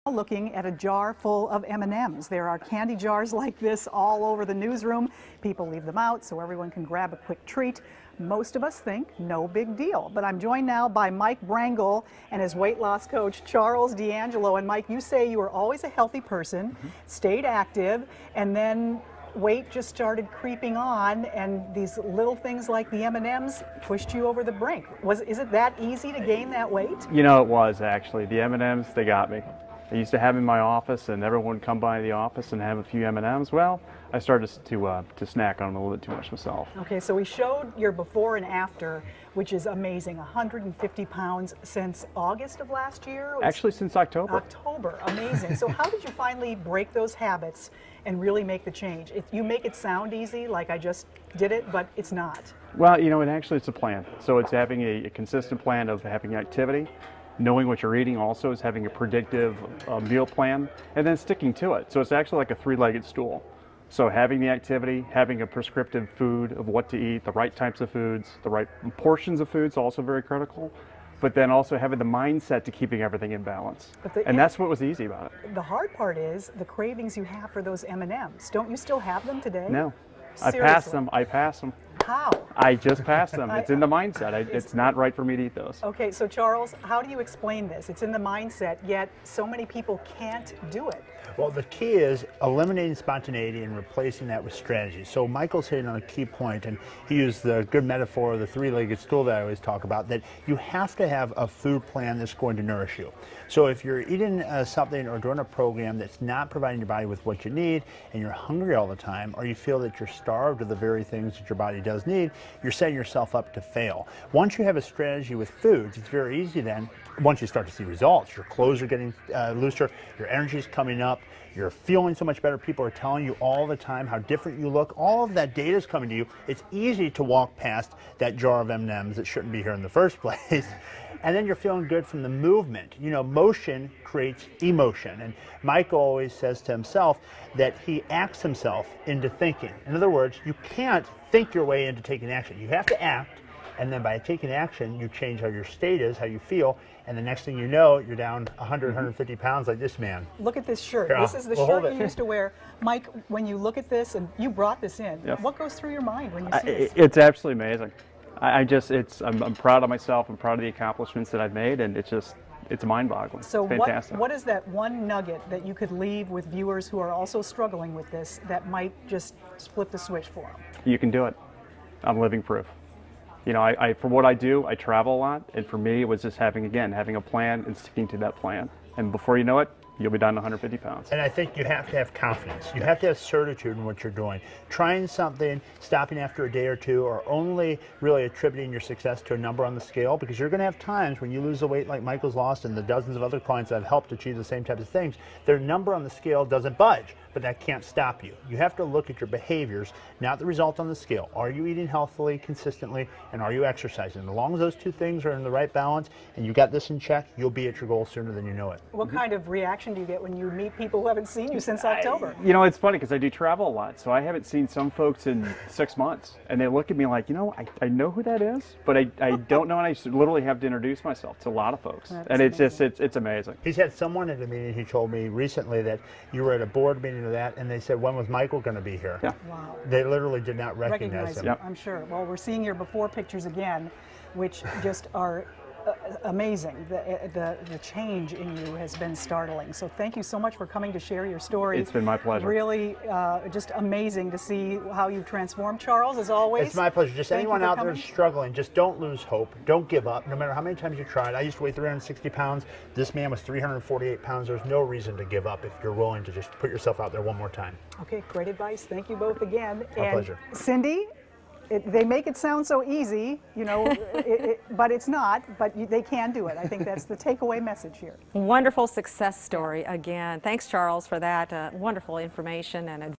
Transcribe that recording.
Looking at a jar full of M&Ms. There are candy jars like this all over the newsroom. People leave them out so everyone can grab a quick treat. Most of us think no big deal, but I'm joined now by Mike Brangle and his weight loss coach Charles D'Angelo. And Mike, you say you were always a healthy person, stayed active, and then weight just started creeping on, and these little things like the M&Ms pushed you over the brink. Is it that easy to gain that weight? You know, it was actually. The M&Ms, they got me. I used to have them in my office, and everyone would come by the office and have a few M&Ms. Well, I started to snack on them a little bit too much myself. Okay, so we showed your before and after, which is amazing. 150 pounds since August of last year? Actually, since October. October, amazing. So how did you finally break those habits and really make the change? You make it sound easy, like I just did it, but it's not. Well, you know, it's a plan. So it's having a consistent plan of having activity. Knowing what you're eating also is having a predictive meal plan, and then sticking to it. So it's actually like a three-legged stool. So having the activity, having a prescriptive food of what to eat, the right types of foods, the right portions of foods, also very critical, but then also having the mindset to keeping everything in balance. And that's what was easy about it. The hard part is the cravings you have for those M&Ms. Don't you still have them today? No. Seriously? I pass them. How? I just passed them. It's in the mindset. It's not right for me to eat those. Okay, so Charles, how do you explain this? It's in the mindset, yet so many people can't do it. Well, the key is eliminating spontaneity and replacing that with strategy. So Michael's hitting on a key point, and he used the good metaphor of the three-legged stool that I always talk about, that you have to have a food plan that's going to nourish you. So if you're eating something or doing a program that's not providing your body with what you need, and you're hungry all the time, or you feel that you're starved of the very things that your body does need, you're setting yourself up to fail. Once you have a strategy with foods, it's very easy then, once you start to see results, your clothes are getting looser, your energy is coming up, you're feeling so much better, people are telling you all the time how different you look, all of that data is coming to you, it's easy to walk past that jar of M&Ms that shouldn't be here in the first place. And then you're feeling good from the movement. You know, motion creates emotion. And Michael always says to himself that he acts himself into thinking. In other words, you can't think your way into taking action. You have to act, and then by taking action, you change how your state is, how you feel, and the next thing you know, you're down 100, 150 pounds like this man. Look at this shirt. Here, this is the shirt you used to wear. Mike, when you look at this, and you brought this in, what goes through your mind when you see this? It's absolutely amazing. I'm proud of myself. I'm proud of the accomplishments that I've made, and it's mind-boggling. So it's fantastic. what is that one nugget that you could leave with viewers who are also struggling with this that might just flip the switch for them? You can do it. I'm living proof. You know, for what I do, I travel a lot, and for me, it was just having a plan and sticking to that plan. And before you know it, you'll be down to 150 pounds. And I think you have to have confidence. You have to have certitude in what you're doing. Trying something, stopping after a day or two, or only really attributing your success to a number on the scale, because you're going to have times when you lose the weight like Michael's lost and the dozens of other clients that have helped achieve the same types of things, their number on the scale doesn't budge, but that can't stop you. You have to look at your behaviors, not the result on the scale. Are you eating healthily, consistently, and are you exercising? As long as those two things are in the right balance and you got this in check, you'll be at your goal sooner than you know it. What kind of reaction do you get when you meet people who haven't seen you since October? You know, it's funny because I do travel a lot, so I haven't seen some folks in 6 months, and they look at me like, you know, I know who that is, but I don't know, and I literally have to introduce myself to a lot of folks. And it's amazing. He's had someone at a meeting who told me recently that you were at a board meeting of that, and they said, when was Michael going to be here? Yeah. Wow. They literally did not recognize him. Yep. I'm sure. Well, we're seeing your before pictures again, which just are amazing. The change in you has been startling. So thank you so much for coming to share your story. It's been my pleasure. Really just amazing to see how you've transformed, Charles, as always. It's my pleasure. Just anyone out there struggling, just don't lose hope. Don't give up, no matter how many times you tried. I used to weigh 360 pounds. This man was 348 pounds. There's no reason to give up if you're willing to just put yourself out there one more time. Okay, great advice. Thank you both again. My pleasure. Cindy, they make it sound so easy, you know, but it's not, but they can do it. I think that's the takeaway message here. Wonderful success story again. Thanks, Charles, for that wonderful information and advice.